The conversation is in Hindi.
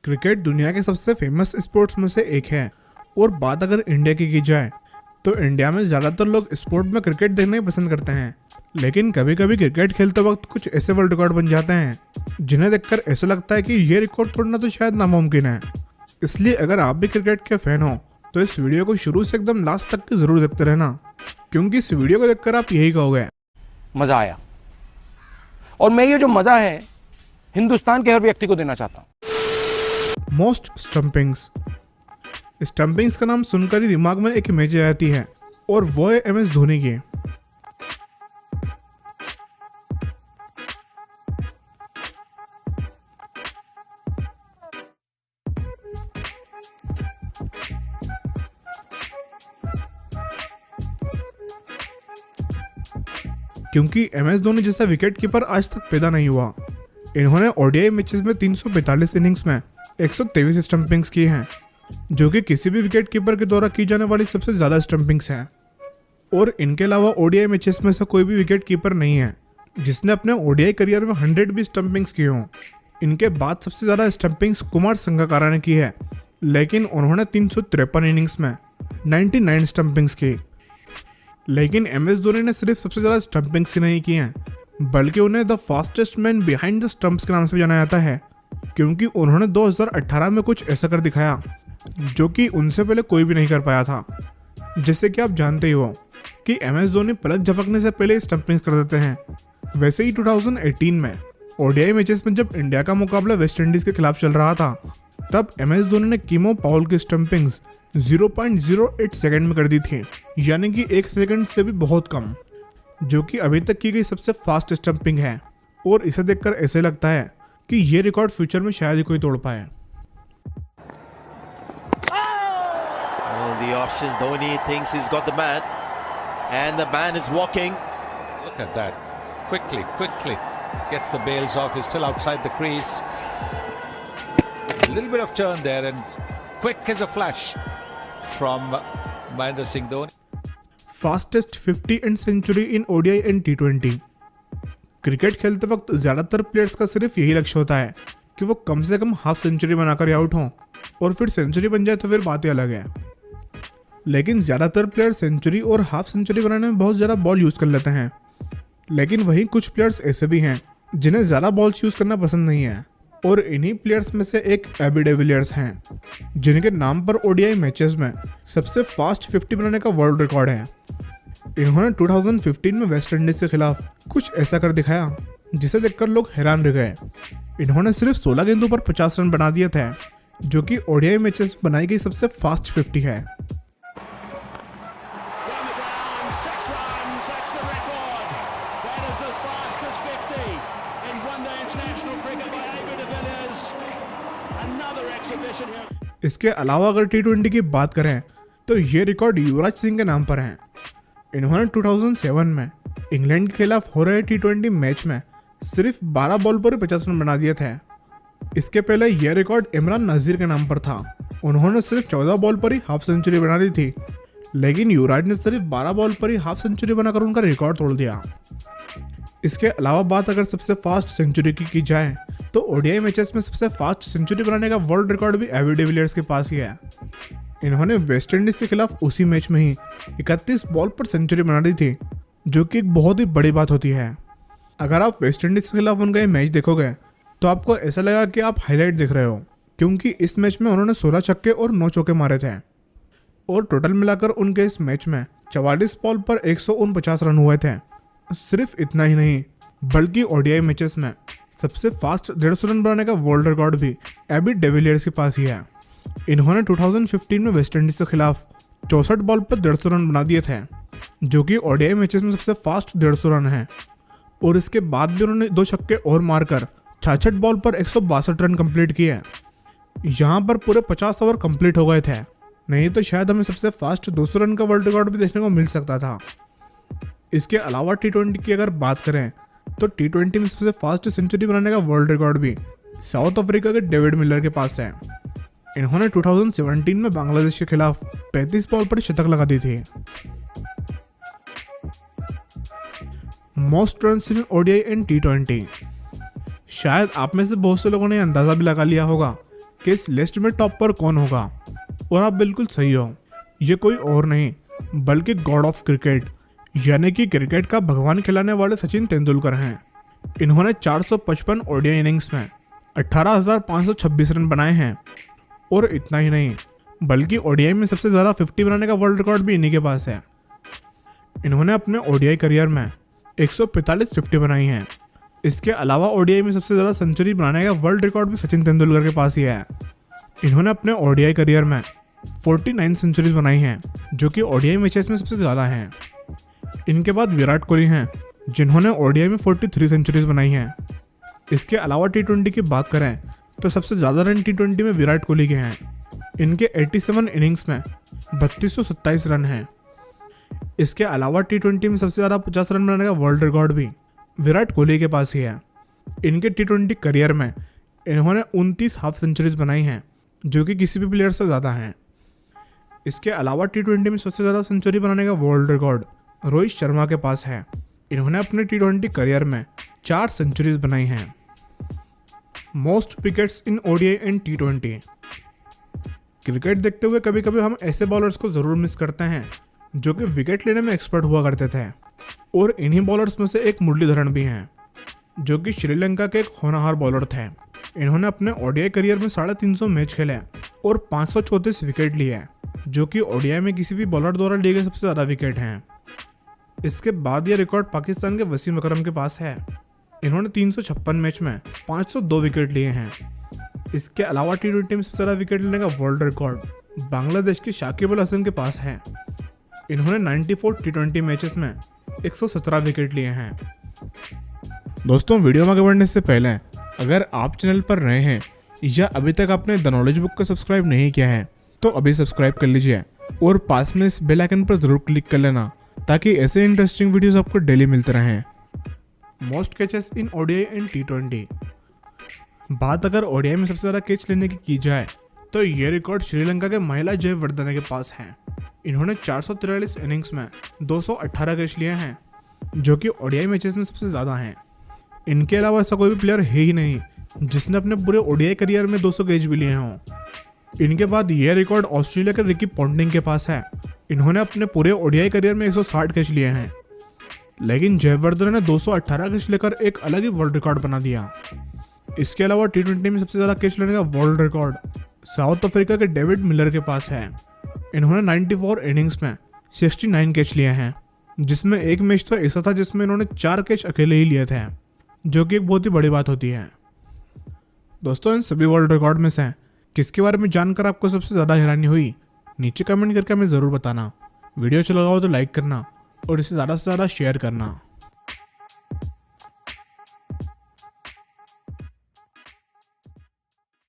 क्रिकेट दुनिया के सबसे फेमस स्पोर्ट्स में से एक है और बात अगर इंडिया की जाए तो इंडिया में ज़्यादातर लोग स्पोर्ट में क्रिकेट देखना ही पसंद करते हैं। लेकिन कभी कभी क्रिकेट खेलते वक्त कुछ ऐसे वर्ल्ड रिकॉर्ड बन जाते हैं जिन्हें देखकर ऐसा लगता है कि ये रिकॉर्ड तोड़ना तो शायद नामुमकिन है। इसलिए अगर आप भी क्रिकेट के फैन हो तो इस वीडियो को शुरू से एकदम लास्ट तक की ज़रूर देखते रहना, क्योंकि इस वीडियो को देखकर आप यही कहोगे मज़ा आया। और मैं ये जो मज़ा है हिंदुस्तान के हर व्यक्ति को देना चाहता हूँ। Most stumpings. स्टंपिंग्स का नाम सुनकर ही दिमाग में एक इमेज आ जाती है और वो है MS धोनी की। क्योंकि MS धोनी जैसा विकेट कीपर आज तक पैदा नहीं हुआ। इन्होंने ODI मैचेस में 345 इनिंग्स में 123 स्टंपिंग्स की हैं, जो कि किसी भी विकेट कीपर के द्वारा की जाने वाली सबसे ज़्यादा स्टंपिंग्स हैं। और इनके अलावा ODI मैचेस में से कोई भी विकेट कीपर नहीं है जिसने अपने ODI करियर में 100 भी स्टंपिंग्स की हों। इनके बाद सबसे ज़्यादा स्टंपिंग्स कुमार संगकारा ने की है, लेकिन उन्होंने 353 इनिंग्स में 99 स्टंपिंग्स की। लेकिन MS धोनी ने सिर्फ सबसे ज़्यादा स्टंपिंग्स ही नहीं की हैं, बल्कि उन्हें the fastest man behind the stumps के नाम से जाना जाता है, क्योंकि उन्होंने 2018 में कुछ ऐसा कर दिखाया जो कि उनसे पहले कोई भी नहीं कर पाया था। जैसे कि आप जानते ही हो कि MS धोनी पलक झपकने से पहले स्टंपिंग्स कर देते हैं। वैसे ही 2018 में ODI मैचेस में जब इंडिया का मुकाबला वेस्ट इंडीज़ के खिलाफ चल रहा था, तब MS धोनी ने कीमो पाउल की स्टंपिंग्स 0.08 सेकंड में कर दी थी, यानी कि 1 सेकंड से भी बहुत कम, जो कि अभी तक की गई सबसे फास्ट स्टंपिंग है। और इसे देखकर ऐसे लगता है कि ये रिकॉर्ड फ्यूचर में शायद ही कोई तोड़ पाए। The option, Dhoni thinks he's got the man, and the man is walking. Look at that. Quickly gets the bails off. He's still outside the crease. A little bit of turn there, and quick as a flash from Mahendra Singh Dhoni. Fastest 50 and century in ODI and T20। Cricket खेलते वक्त ज़्यादातर प्लेयर्स का सिर्फ यही लक्ष्य होता है कि वो कम से कम हाफ सेंचुरी बनाकर आउट हों, और फिर सेंचुरी बन जाए तो फिर बात ही अलग है। लेकिन ज़्यादातर प्लेयर सेंचुरी और हाफ सेंचुरी बनाने में बहुत ज़्यादा बॉल यूज़ कर लेते हैं। लेकिन वहीं कुछ प्लेयर्स ऐसे भी हैं जिन्हें ज़्यादा बॉल्स यूज़ करना पसंद नहीं है, और इन्हीं प्लेयर्स में से एक एबी डिविलियर्स हैं, जिनके नाम पर ODI मैचेस में सबसे फास्ट 50 बनाने का वर्ल्ड रिकॉर्ड है। इन्होंने 2015 में वेस्ट इंडीज के खिलाफ कुछ ऐसा कर दिखाया जिसे देखकर लोग हैरान रह गए। इन्होंने सिर्फ 16 गेंदों पर 50 रन बना दिए थे, जो कि ODI मैचेस में बनाई गई सबसे फास्ट 50 है। इसके अलावा अगर T20 की बात करें तो ये रिकॉर्ड युवराज सिंह के नाम पर है। इन्होंने 2007 में इंग्लैंड के खिलाफ हो रहे T20 मैच में सिर्फ 12 बॉल पर 50 रन बना दिए थे। इसके पहले यह रिकॉर्ड इमरान नज़ीर के नाम पर था। उन्होंने सिर्फ 14 बॉल पर ही हाफ सेंचुरी बना दी थी, लेकिन युवराज ने सिर्फ 12 बॉल पर ही हाफ सेंचुरी बनाकर उनका रिकॉर्ड तोड़ दिया। इसके अलावा बात अगर सबसे फास्ट सेंचुरी की जाए तो ODI मैचेस में सबसे फास्ट सेंचुरी बनाने का वर्ल्ड रिकॉर्ड भी एबी डिविलियर्स के पास ही है। इन्होंने वेस्ट इंडीज के खिलाफ उसी मैच में ही 31 बॉल पर सेंचुरी बना दी थी, जो कि एक बहुत ही बड़ी बात होती है। अगर आप वेस्ट इंडीज के खिलाफ उनका ये मैच देखोगे तो आपको ऐसा लगेगा कि आप हाईलाइट देख रहे हो, क्योंकि इस मैच में उन्होंने 16 छक्के और 9 चौके मारे थे। और टोटल मिलाकर उनके इस मैच में 44 बॉल पर 149 रन हुए थे। सिर्फ इतना ही नहीं, बल्कि ODI मैचेस में सबसे फास्ट 150 रन बनाने का वर्ल्ड रिकॉर्ड भी एबी डिविलियर्स के पास ही है। इन्होंने 2015 में वेस्ट इंडीज के खिलाफ 64 बॉल पर 150 रन बना दिए थे, जो कि ODI मैचेस में सबसे फास्ट 150 रन है। और इसके बाद भी उन्होंने 2 छक्के और मारकर 66 बॉल पर 162 रन कंप्लीट किए। यहाँ पर पूरे 50 ओवर कंप्लीट हो गए थे, नहीं तो शायद हमें सबसे फास्ट 200 रन का वर्ल्ड रिकॉर्ड भी देखने को मिल सकता था। इसके अलावा T20 की अगर बात करें तो T20 में सबसे फास्ट सेंचुरी बनाने का वर्ल्ड रिकॉर्ड भी साउथ अफ्रीका के डेविड मिलर के पास है। इन्होंने 2017 में बांग्लादेश के खिलाफ 35 बॉल पर शतक लगा दी थी। Most runs in ODI and T20। शायद आप में से बहुत से लोगों ने अंदाज़ा भी लगा लिया होगा कि इस लिस्ट में टॉप पर कौन होगा, और आप बिल्कुल सही हो, ये कोई और नहीं बल्कि गॉड ऑफ क्रिकेट यानी कि क्रिकेट का भगवान खिलाने वाले सचिन तेंदुलकर हैं। इन्होंने 455 ओडीआई इनिंग्स में 18,526 रन बनाए हैं, और इतना ही नहीं बल्कि ओडीआई में सबसे ज़्यादा 50 बनाने का वर्ल्ड रिकॉर्ड भी इन्हीं के पास है। इन्होंने अपने ओडीआई करियर में 145 50 बनाई हैं। इसके अलावा ओडीआई में सबसे ज़्यादा सेंचुरी बनाने का वर्ल्ड रिकॉर्ड भी सचिन तेंदुलकर के पास ही है। इन्होंने अपने ओडीआई करियर में 49 सेंचुरीज बनाई हैं, जो कि ओडीआई मैचेस में सबसे ज़्यादा हैं। इनके बाद विराट कोहली हैं, जिन्होंने ओडीआई में 43 सेंचुरीज बनाई हैं। इसके अलावा टी20 की बात करें तो सबसे ज़्यादा रन टी20 में विराट कोहली के हैं। इनके 87 इनिंग्स में 3227 रन हैं। इसके अलावा टी20 में सबसे ज़्यादा 50 रन बनाने का वर्ल्ड रिकॉर्ड भी विराट कोहली के पास ही है। इनके टी20 करियर में इन्होंने 29 हाफ सेंचुरीज बनाई हैं, जो कि किसी भी प्लेयर से ज़्यादा हैं। इसके अलावा टी20 में सबसे ज़्यादा सेंचुरी बनाने का वर्ल्ड रिकॉर्ड रोहित शर्मा के पास है। इन्होंने अपने टी20 करियर में 4 सेंचुरीज बनाई हैं। Most wickets in ODI and T20. Cricket देखते हुए कभी कभी हम ऐसे बॉलर्स को ज़रूर मिस करते हैं जो कि विकेट लेने में एक्सपर्ट हुआ करते थे, और इन्हीं बॉलर्स में से एक मुरलीधरन भी हैं, जो कि श्रीलंका के एक होनहार बॉलर थे। इन्होंने अपने ओडीआई करियर में 350 मैच खेले और 534 विकेट लिए, जो कि ओडीआई में किसी भी बॉलर द्वारा लिए गए सबसे ज़्यादा विकेट हैं। इसके बाद ये रिकॉर्ड पाकिस्तान के वसीम अकरम के पास है। इन्होंने 356 मैच में 502 विकेट लिए हैं। इसके अलावा टी20 में सबसे ज़्यादा विकेट लेने का वर्ल्ड रिकॉर्ड बांग्लादेश के शाकिब अल हसन के पास है। इन्होंने 94 टी20 मैचेस में 117 विकेट लिए हैं। दोस्तों, वीडियो में आगे बढ़ने से पहले अगर आप चैनल पर नए हैं या अभी तक आपने द नॉलेज बुक को सब्सक्राइब नहीं किया है तो अभी सब्सक्राइब कर लीजिए और पास में इस बेल आइकन पर ज़रूर क्लिक कर लेना, ताकि ऐसे इंटरेस्टिंग वीडियोस आपको डेली मिलते रहें। Most catches in ODI and टी20। बात अगर ओडीआई में सबसे ज़्यादा कैच लेने की जाए तो ये रिकॉर्ड श्रीलंका के महिला जयवर्धने के पास है। इन्होंने 443 इनिंग्स में 218 कैच लिए हैं, जो कि ओडीआई मैचेस में सबसे ज़्यादा हैं। इनके अलावा ऐसा कोई भी प्लेयर है ही नहीं जिसने अपने पूरे ओडीआई करियर में 200 कैच भी लिए हों। इनके बाद यह रिकॉर्ड ऑस्ट्रेलिया के रिकी पॉन्टिंग के पास है। इन्होंने अपने पूरे ओडीआई करियर में 160 कैच लिए हैं, लेकिन जयवर्धन ने 218 कैच लेकर एक अलग ही वर्ल्ड रिकॉर्ड बना दिया। इसके अलावा टी20 में सबसे ज़्यादा कैच लेने का वर्ल्ड रिकॉर्ड साउथ अफ्रीका के डेविड मिलर के पास है। इन्होंने 94 इनिंग्स में 69 कैच लिए हैं, जिसमें एक मैच तो ऐसा था जिसमें इन्होंने 4 कैच अकेले ही लिए थे, जो कि एक बहुत ही बड़ी बात होती है। दोस्तों, इन सभी वर्ल्ड रिकॉर्ड में से किसके बारे में जानकर आपको सबसे ज़्यादा हैरानी हुई, नीचे कमेंट करके हमें ज़रूर बताना। वीडियो अच्छा लगा हो तो लाइक करना और इसे ज़्यादा से ज़्यादा शेयर करना।